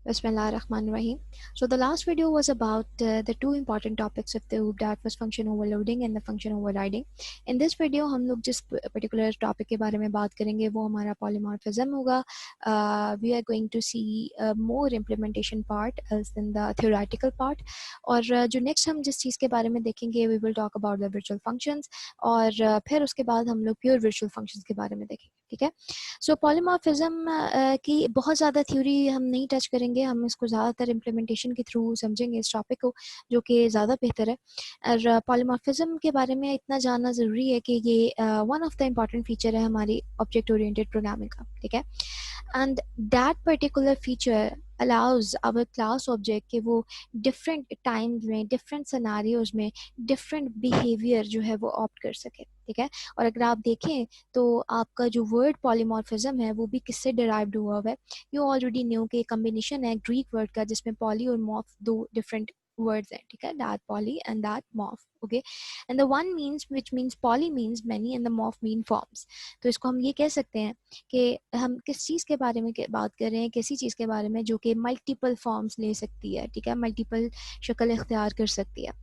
Bismillahirrahmanirrahim. So the last video was about the two important topics of the OOP, that was function overloading and the function overriding. In this video हम लोग जिस particular topic के बारे में बात करेंगे वो हमारा polymorphism होगा. We are going to see more implementation part as in the theoretical part. और जो next हम जिस चीज़ के बारे में देखेंगे we will talk about the virtual functions और फिर उसके बाद हम लोग pure virtual functions के बारे में देखेंगे. ठीक है. सो पॉलीमॉर्फिज्म की बहुत ज़्यादा थ्योरी हम नहीं टच करेंगे, हम इसको ज़्यादातर इम्प्लीमेंटेशन के थ्रू समझेंगे इस टॉपिक को, जो कि ज़्यादा बेहतर है. और पॉलीमॉर्फिज्म के बारे में इतना जानना ज़रूरी है कि ये one of the important feature है हमारी ऑब्जेक्ट ओरिएंटेड प्रोग्रामिंग का. ठीक है. And that particular feature allows our class object कि वो डिफरेंट टाइम्स में, डिफरेंट सिनारियोज में डिफरेंट बिहेवियर जो है वो ऑप्ट कर सके. ठीक है. और अगर आप देखें तो आपका जो वर्ड पॉलीमॉर्फिज्म है वो भी किससे डिराइव्ड हुआ है. यू ऑलरेडी न्यू कि कम्बिनेशन है ग्रीक वर्ड का जिसमें पॉली और मॉर्फ दो डिफरेंट words हैं. ठीक है. that poly and that morph. okay. and the one means which means poly means many and the morph mean forms. तो इसको हम ये कह सकते हैं कि हम किस चीज़ के बारे में बात कर रहे हैं, किसी चीज़ के बारे में जो कि मल्टीपल फॉर्म्स ले सकती है. ठीक है. मल्टीपल शक्ल इख्तियार कर सकती है.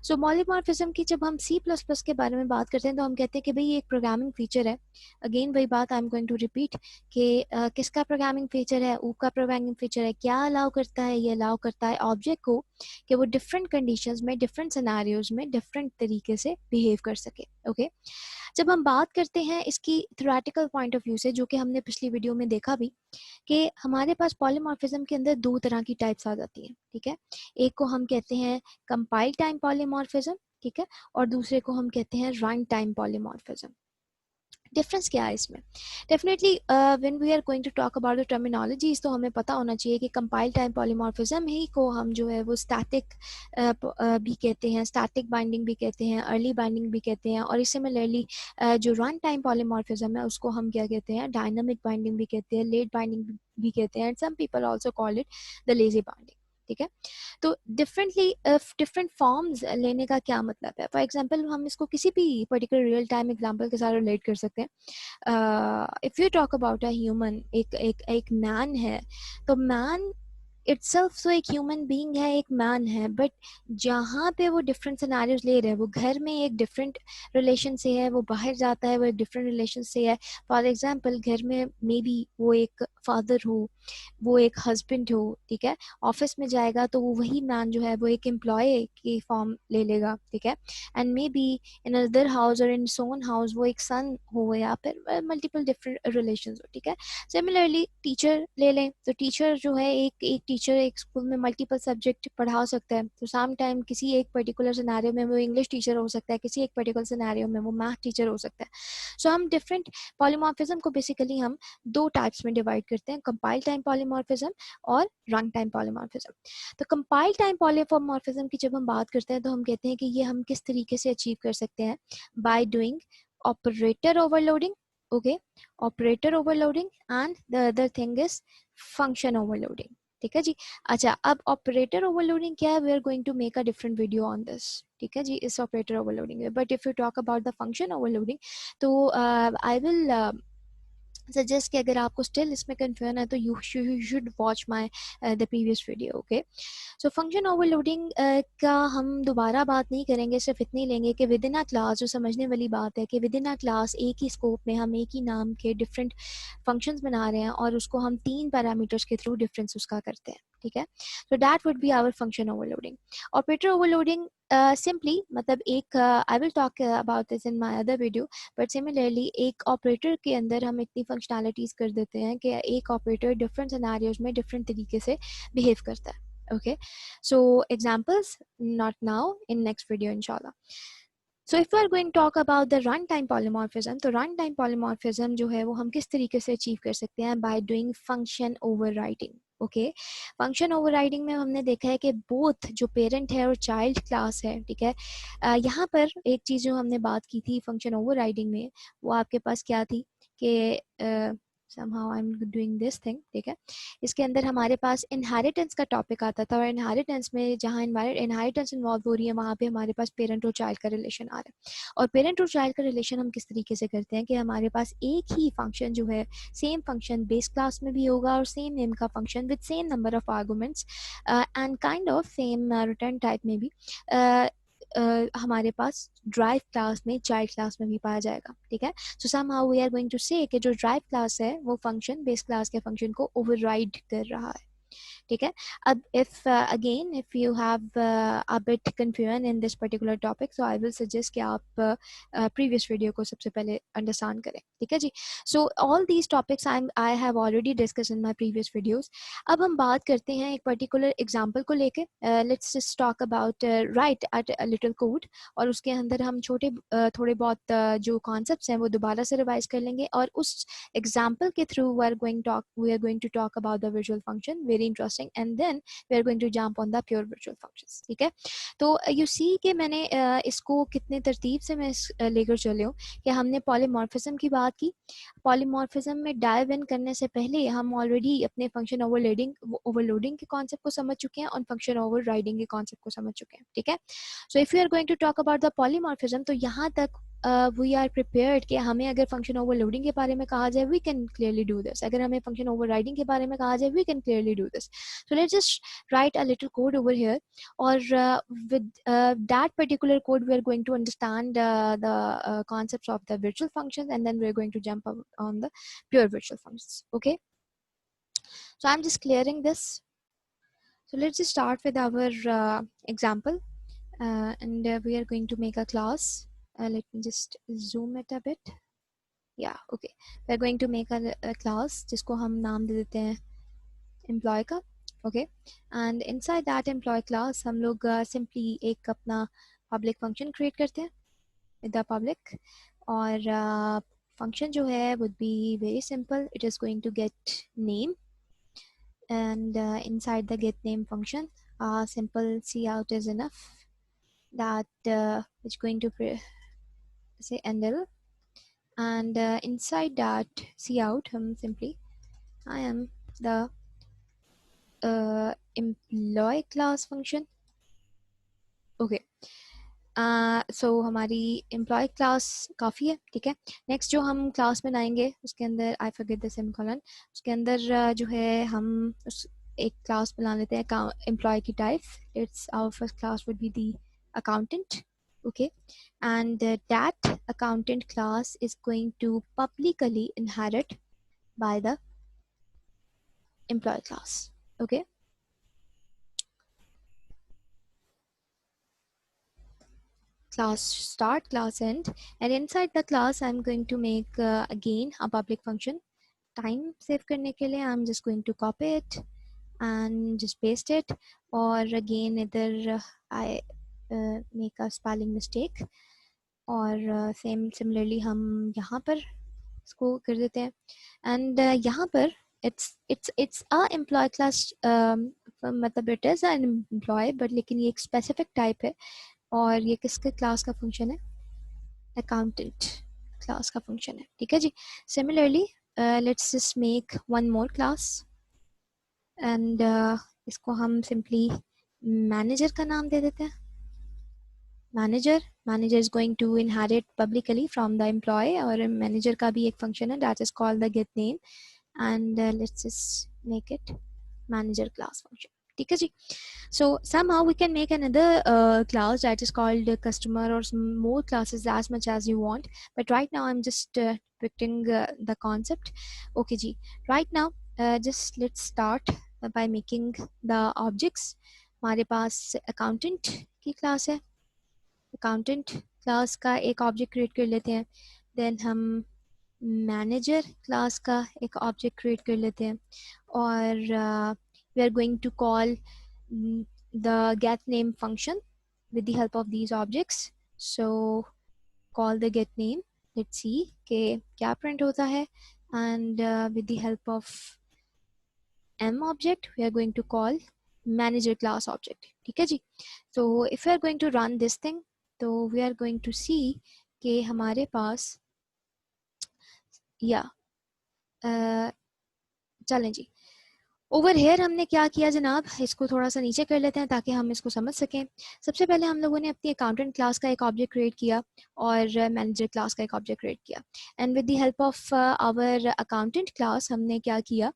सो पॉलीमॉर्फिज्म की जब हम C++ के बारे में बात करते हैं तो हम कहते हैं कि भाई ये एक प्रोग्रामिंग फीचर है. अगेन वही बात I am going to repeat कि किसका प्रोग्रामिंग फीचर है, ऊप का प्रोग्रामिंग फीचर है. क्या अलाउ करता है, ये अलाउ करता है ऑब्जेक्ट को कि वो डिफरेंट कंडीशंस में, डिफरेंट सिनेरियोज में डिफरेंट तरीके से बिहेव कर सके. ओके. जब हम बात करते हैं इसकी थ्योरेटिकल पॉइंट ऑफ व्यू से, जो कि हमने पिछली वीडियो में देखा भी कि हमारे पास पॉलीमॉर्फिज्म के अंदर दो तरह की टाइप्स आ जाती हैं. ठीक है. एक को हम कहते हैं कंपाइल टाइम पॉलीमॉर्फिज्म. ठीक है. और दूसरे को हम कहते हैं रन टाइम पॉलीमॉर्फिज्म. डिफरेंस क्या है इसमें? Definitely when we are going to talk about the terminologies तो हमें पता होना चाहिए कि कंपाइल टाइम पॉलीमॉर्फिज्म ही को हम जो है वो स्टैटिक भी कहते हैं, स्टैटिक बाइंडिंग भी कहते हैं, अर्ली बाइंडिंग भी कहते हैं. और सिमिलरली जो रन टाइम पॉलीमॉर्फिज्म है उसको हम क्या कहते हैं, डायनामिक बाइंडिंग भी कहते हैं, लेट बाइंडिंग भी कहते हैं. And some people also call it the lazy binding. ठीक है. तो डिफरेंट फॉर्म्स लेने का क्या मतलब है? फॉर एग्जांपल हम इसको किसी भी पर्टिकुलर रियल टाइम एग्जांपल के साथ रिलेट कर सकते हैं. If you talk about a human, एक मैन है, तो मैन इटसेल्फ तो एक ह्यूमन बीइंग है, एक मैन है, बट जहाँ पे वो डिफरेंट सिनेरियोज ले रहे हैं, वो घर में एक डिफरेंट रिलेशन से है, वो बाहर जाता है वो एक डिफरेंट रिलेशन से है. फॉर एग्जांपल घर में मे बी वो एक फादर हो, वो एक हस्बैंड हो. ठीक है. ऑफिस में जाएगा तो वो वही मैन जो है वो एक एम्प्लॉय की फॉर्म ले लेगा. ठीक है. And may be in other house और इन सोन हाउस वो एक सन हो या फिर मल्टीपल डिफरेंट रिलेशन हो. ठीक है. सिमिलरली टीचर ले लें तो टीचर जो है एक टीचर एक स्कूल में मल्टीपल सब्जेक्ट पढ़ा सकता है. तो सम टाइम किसी एक पर्टिकुलर सिनेरियो में वो इंग्लिश टीचर हो सकता है, किसी एक पर्टिकुलर सिनेरियो में वो मैथ टीचर हो सकता है. सो हम डिफरेंट पॉलीमॉर्फिज्म को बेसिकली हम दो टाइप्स में डिवाइड करते हैं, कंपाइल टाइम पॉलीमॉर्फिज्म और रन टाइम पॉलीमॉर्फिज्म. तो कंपाइल टाइम पॉलीमॉर्फिज्म की जब हम बात करते हैं तो हम कहते हैं कि ये हम किस तरीके से अचीव कर सकते हैं, by doing operator overloading. Okay. Operator overloading and the other thing is function overloading. ठीक है जी. अच्छा, अब ऑपरेटर ओवरलोडिंग क्या है, we are going to make a different video on this. ठीक है जी, इस ऑपरेटर ओवरलोडिंग में. But if you talk about the function overloading तो आई विल सजेस्ट कि अगर आपको स्टिल इसमें कंफ्यूजन है तो you should watch my the previous video. Okay. So function overloading का हम दोबारा बात नहीं करेंगे, सिर्फ इतनी लेंगे कि विद इन अ क्लास, जो समझने वाली बात है कि विद इन अ क्लास एक ही स्कोप में हम एक ही नाम के डिफरेंट फंक्शंस बना रहे हैं और उसको हम 3 पैरामीटर्स के थ्रू डिफरेंस उसका करते हैं. ठीक है. तो that would be our function overloading. Operator overloading simply मतलब एक I will talk about this in my other video, but similarly एक ऑपरेटर के अंदर हम इतनी फंक्शनैलिटीज़ कर देते हैं कि एक ऑपरेटर डिफरेंट सिनेरियोज में डिफरेंट तरीके से बिहेव करता है. Okay. So examples not now, in next video इंशाल्लाह. So if we are going talk about the run time polymorphism, तो रन टाइम पॉलीमॉर्फिज्म जो है वो हम किस तरीके से अचीव कर सकते हैं, by doing function overriding. Okay. Function overriding में हमने देखा है कि बोथ जो पेरेंट है और चाइल्ड क्लास है. ठीक है. यहाँ पर एक चीज़ जो हमने बात की थी फंक्शन ओवरराइडिंग में, वो आपके पास क्या थी कि somehow I'm doing this thing, ठीक है। इसके अंदर हमारे पास इनहेरिटेंस का टॉपिक आता था, और इनहेरिटेंस में जहाँ इनहेरिटेंस इन्वॉल्व हो रही है वहाँ पे हमारे पास पेरेंट और चाइल्ड का रिलेशन आ रहा है। और पेरेंट और चाइल्ड का रिलेशन हम किस तरीके से करते हैं कि हमारे पास एक ही फंक्शन जो है, सेम फंक्शन बेस क्लास में भी होगा और सेम नेम का function with same number of arguments and kind of same return type में भी हमारे पास ड्राइव क्लास में, चाइल्ड क्लास में भी पाया जाएगा, ठीक है। So somehow we are going to say कि जो ड्राइव क्लास है वो फंक्शन बेस क्लास के फंक्शन को ओवरराइड कर रहा है, ठीक है। अब if again if you have a bit confusion in this particular topic, so I will suggest कि आप प्रीवियस वीडियो को सबसे पहले अंडरस्टैंड करें, ठीक है जी। So all these topics I have already discuss in my previous videos. अब हम बात करते हैं एक पर्टिकुलर एग्जांपल को लेके। Let's just talk about right at a little code, और उसके अंदर हम छोटे थोड़े बहुत जो कॉन्सेप्ट्स हैं वो दोबारा से रिवाइज कर लेंगे, और उस एग्जाम्पल के through we are going to talk about the visual function, very interesting, and then we are going to jump on the pure visual functions, ठीक है। तो यू सी कि मैंने इसको कितने तरतीब से मैं लेकर चले हूँ कि हमने पॉलीमॉर्फिज्म की बात की। पॉलीमॉर्फिज्म में डाइव इन करने से पहले हम ऑलरेडी अपने फंक्शन ओवरलोडिंग के कॉन्सेप्ट को समझ चुके हैं और फंक्शन ओवरराइडिंग के कॉन्सेप्ट को समझ चुके हैं, ठीक है। So if you are going to talk about the polymorphism, तो यहाँ तक वी आर प्रिपेयर्ड कि हमें अगर फंक्शन ओवरलोडिंग के बारे में कहा जाए we can clearly do this, अगर हमें फंक्शन ओवरराइडिंग के बारे में कहा जाए we can clearly do this. So let's just write a little code over here, और with that particular code we are going to understand the concepts of the virtual functions, and then we are going to jump on the pure virtual functions, okay. So I'm just clearing this. So let's just start with our example, and we are going to make a class. Let me just zoom it a bit. Yeah, okay. We are going to make a class जिसको हम नाम दे देते हैं employee का, okay. And inside that employee class हम लोग simply एक अपना public function create करते हैं with the public, और function जो है would be very simple. It is going to get name, and inside the get name function simple cout is enough, that it's going to say endl, and inside that cout simply I am the employee class function, okay. सो हमारी employee class काफ़ी है, ठीक है। Next जो हम class बनाएंगे उसके अंदर आई फॉरगेट द सेमीकोलन, उसके अंदर जो है हम उस एक क्लास बना लेते हैं एम्प्लॉय की type. It's our first class would be the accountant, okay, and that accountant class is going to publicly inherit by the employee class, okay. Class start, class end, and inside the class I'm going to make again a public function. Time save करने के लिए I'm just going to copy it and just paste it, or again इधर I make a spelling mistake, और similarly हम यहाँ पर इसको कर देते हैं, and यहाँ पर it's a employee class, मतलब it is an employee, but लेकिन ये एक specific type है, और ये किसके क्लास का फंक्शन है, अकाउंटेंट क्लास का फंक्शन है, ठीक है जी। Similarly let's just make one more class, and इसको हम सिंपली मैनेजर का नाम दे देते हैं। Manager is going to inherit publicly from the employee, और मैनेजर का भी एक फंक्शन है that is called the get name, and let's just make it manager class function, ठीक है जी। So somehow we can make another class that is called customer, or some more classes as much as you want, but right now I'm just depicting the concept, okay ji। Right now just let's start by making the objects। हमारे पास accountant की class है, accountant class का एक object create कर लेते हैं, then हम manager class का एक object create कर लेते हैं, और we are going to call the get name function with the help of these objects। So call the get name, let's see के क्या print होता है, and with the help of m object we are going to call manager class object, ठीक है जी। So if we are going to run this thing, तो we are going to see कि हमारे पास चलें जी, ओवर हेयर हमने क्या किया जनाब, इसको थोड़ा सा नीचे कर लेते हैं ताकि हम इसको समझ सकें। सबसे पहले हम लोगों ने अपनी अकाउंटेंट क्लास का एक ऑब्जेक्ट क्रिएट किया और मैनेजर क्लास का एक ऑब्जेक्ट क्रिएट किया, and with the help of our accountant class हमने क्या किया,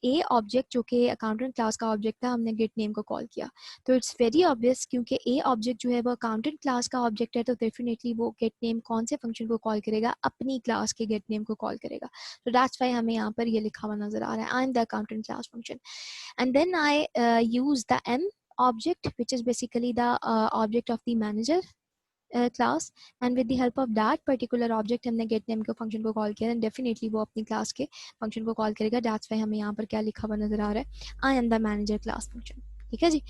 ए ऑब्जेक्ट जो कि अकाउंटेंट क्लास का ऑब्जेक्ट था, हमने गेट नेम को कॉल किया। तो इट्स वेरी ऑब्वियस, क्योंकि ए ऑब्जेक्ट जो है वो अकाउंटेंट क्लास का ऑब्जेक्ट है, तो डेफिनेटली वो गेट नेम कौन से फंक्शन को कॉल करेगा, अपनी क्लास के गेट नेम को कॉल करेगा। So that's why हमें यहाँ पर ये लिखा हुआ नजर आ रहा है, I'm the accountant class function, and then I use the M object, which is basically the object of the manager class, and with the help of that particular object हमने get name के function को call किया, and definitely वो अपनी class के function को call करेगा। that's why हमें यहाँ पर क्या लिखा हुआ नजर आ रहा है, I am the manager class function। ठीक है जी,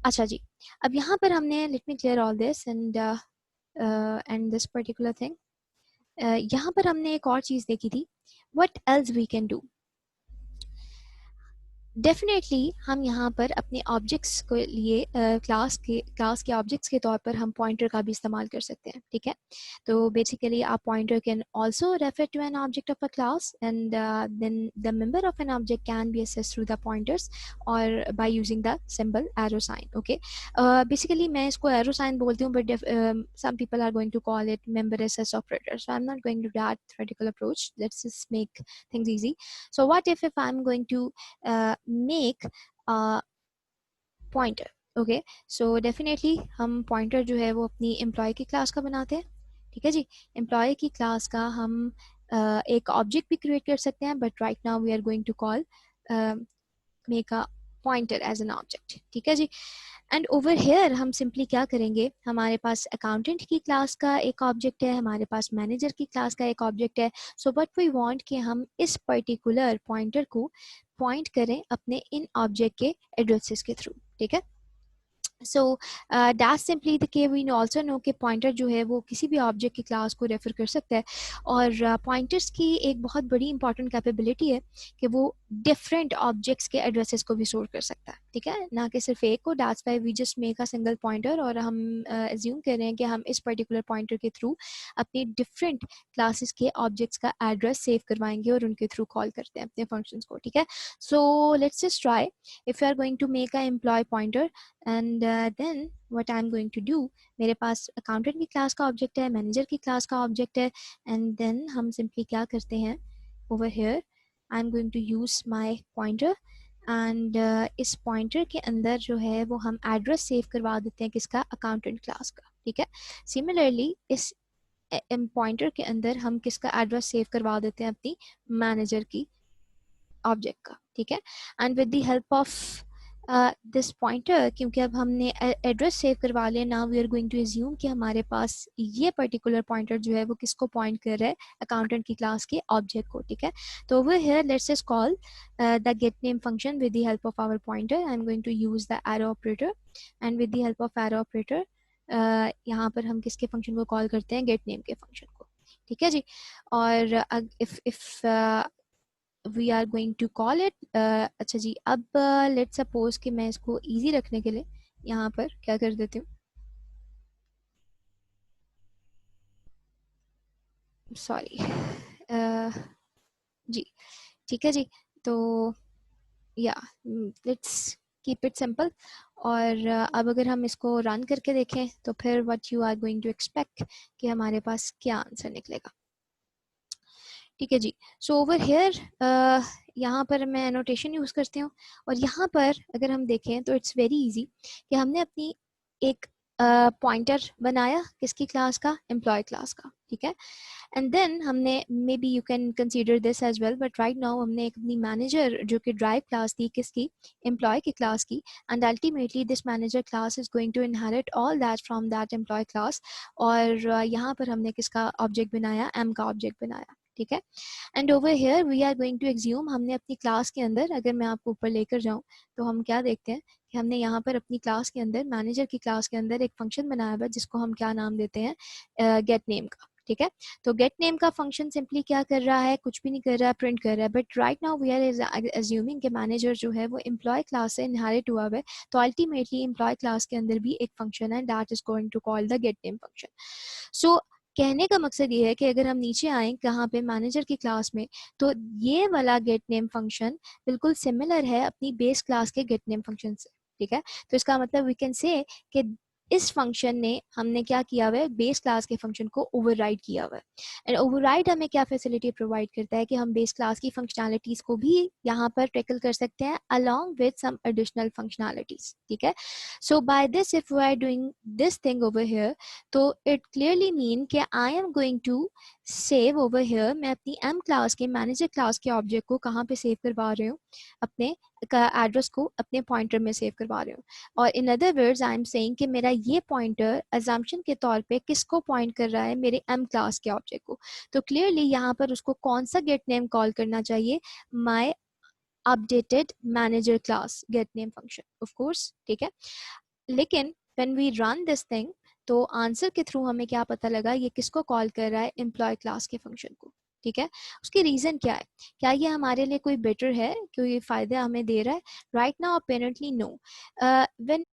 अच्छा जी, अब यहाँ पर हमने let me clear all this and this particular thing, यहाँ पर हमने एक और चीज़ देखी थी, what else we can do। Definitely हम यहाँ पर अपने ऑब्जेक्ट्स के लिए क्लास के ऑब्जेक्ट्स के तौर पर हम पॉइंटर का भी इस्तेमाल कर सकते हैं। ठीक है, तो बेसिकली आप pointer can also refer to an object of a class, and then the member of an object can be accessed through the pointers और by using the symbol arrow sign. Okay, basically मैं इसको arrow sign बोलती हूँ, but some people are going to call it member access operator, so I'm not going to that theoretical approach. Let's just make things easy. So what if I'm going to make a pointer। Okay, so definitely हम pointer जो है वो अपनी employ की class का बनाते हैं। ठीक है जी, एम्प्लॉय की क्लास का हम एक ऑब्जेक्ट भी क्रिएट कर सकते हैं, but right now we are going to call make a pointer as an object. ठीक है जी, एंड ओवर हेयर हम सिंपली क्या करेंगे, हमारे पास अकाउंटेंट की क्लास का एक ऑब्जेक्ट है, हमारे पास मैनेजर की क्लास का एक ऑब्जेक्ट है। सो व्हाट वी वांट कि हम इस पर्टिकुलर पॉइंटर को पॉइंट करें अपने इन ऑब्जेक्ट के एड्रेसेस के थ्रू। ठीक है, सो दैट सिंपली द के वी ऑल्सो नो कि पॉइंटर जो है वो किसी भी ऑब्जेक्ट की क्लास को रेफर कर सकता है, और पॉइंटर्स की एक बहुत बड़ी इंपॉर्टेंट कैपेबिलिटी है कि वो डिफरेंट ऑब्जेक्ट्स के एड्रेसेस को भी स्टोर कर सकता है। ठीक है, ना कि सिर्फ एक को। That's why we just make a single pointer, और हम एज्यूम कर रहे हैं कि हम इस पर्टिकुलर पॉइंटर के थ्रू अपने डिफरेंट क्लासेस के ऑब्जेक्ट्स का एड्रेस सेव करवाएंगे और उनके थ्रू कॉल करते हैं अपने फंक्शंस को। ठीक है, so let's just try, if you are going to make a employee pointer, and then what I am going to do, मेरे पास अकाउंटेंट की क्लास का ऑब्जेक्ट है, मैनेजर की क्लास का ऑब्जेक्ट है, एंड देन हम सिंपली क्या करते हैं, over here I am going to use my pointer, and इस पॉइंटर के अंदर जो है वो हम एड्रेस सेव करवा देते हैं किसका, अकाउंटेंट क्लास का। ठीक है, सिमिलरली इस पॉइंटर के अंदर हम किसका एड्रेस सेव करवा देते हैं, अपनी मैनेजर की ऑब्जेक्ट का। ठीक है, and with the help of this pointer, क्योंकि अब हमने एड्रेस सेव करवा लिया, now we are going to assume कि हमारे पास ये पर्टिकुलर पॉइंटर जो है वो किसको पॉइंट कर रहा है, अकाउंटेंट की क्लास के ऑब्जेक्ट को। ठीक है, तो over here let's just call the get name function with the help of our pointer. I am going to use the arrow operator, and with the help of arrow operator यहाँ पर हम किसके function को call करते हैं, gate name के function को। ठीक है जी, और if we are going to call it, अच्छा जी, अब लेट्स सपोज कि मैं इसको इजी रखने के लिए यहाँ पर क्या कर देती हूँ, सॉरी जी, ठीक है जी, तो या लेट्स कीप इट सिंपल, और अब अगर हम इसको रन करके देखें तो फिर what you are going to expect कि हमारे पास क्या आंसर निकलेगा। ठीक है जी, सो ओवर हेयर यहाँ पर मैं एनोटेशन यूज़ करती हूँ, और यहाँ पर अगर हम देखें तो इट्स वेरी इजी कि हमने अपनी एक पॉइंटर बनाया किसकी क्लास का, एम्प्लॉय क्लास का। ठीक है, एंड देन हमने, maybe you can consider this as well, but right now हमने एक अपनी मैनेजर जो कि ड्राइव क्लास थी किसकी, एम्प्लॉय की क्लास की, and ultimately this manager class is going to inherit all that from that employee class, और यहाँ पर हमने किसका ऑब्जेक्ट बनाया, एम का ऑब्जेक्ट बनाया। ठीक है, and over here we are going to assume, हमने अपनी क्लास के अंदर, अगर मैं आपको ऊपर लेकर जाऊँ तो हम क्या देखते हैं कि हमने यहाँ पर अपनी क्लास के अंदर, मैनेजर की क्लास के अंदर एक फंक्शन बनाया हुआ है जिसको हम क्या नाम देते हैं, गेट नेम का। ठीक है, तो गेट नेम का फंक्शन सिंपली क्या कर रहा है, कुछ भी नहीं कर रहा है, प्रिंट कर रहा है, but right now we are assuming कि मैनेजर जो है वो एम्प्लॉय क्लास से इनहेरिट हुआ है, तो अल्टीमेटली एम्प्लॉय क्लास के अंदर भी एक फंक्शन है that is going to call the get name function. So कहने का मकसद ये है कि अगर हम नीचे आए कहाँ पे मैनेजर की क्लास में, तो ये वाला गेट नेम फंक्शन बिल्कुल सिमिलर है अपनी बेस क्लास के गेट नेम फंक्शन से, ठीक है। तो इसका मतलब वी कैन से कि इस फंक्शन ने हमने क्या किया हुआ है, बेस क्लास के फंक्शन को ओवरराइड किया हुआ है। एंड ओवरराइड हमें क्या फैसिलिटी प्रोवाइड करता है कि हम बेस क्लास की फंक्शनैलिटीज को भी यहाँ पर टैकल कर सकते हैं along with some additional functionalities, ठीक है। So by this if we are doing this thing over here, तो इट क्लियरली मीन कि I am going to save over here, मैं अपनी एम क्लास के मैनेजर क्लास के ऑब्जेक्ट को कहाँ पे सेव करवा रही हूँ, अपने का एड्रेस को अपने पॉइंटर में सेव करवा रही हूँ। और in other words I am saying कि मेरा ये पॉइंटर अजम्पशन के तौर पे किसको पॉइंट कर रहा है, मेरे एम क्लास के ऑब्जेक्ट को। तो क्लियरली यहाँ पर उसको कौन सा गेट नेम कॉल करना चाहिए, my updated manager class get name function of course, ठीक है। लेकिन when we run this thing, तो आंसर के थ्रू हमें क्या पता लगा, ये किसको कॉल कर रहा है, एम्प्लॉय क्लास के फंक्शन को, ठीक है। उसकी रीज़न क्या है, क्या ये हमारे लिए कोई बेटर है, क्यों ये फ़ायदा हमें दे रहा है? Right now apparently no. When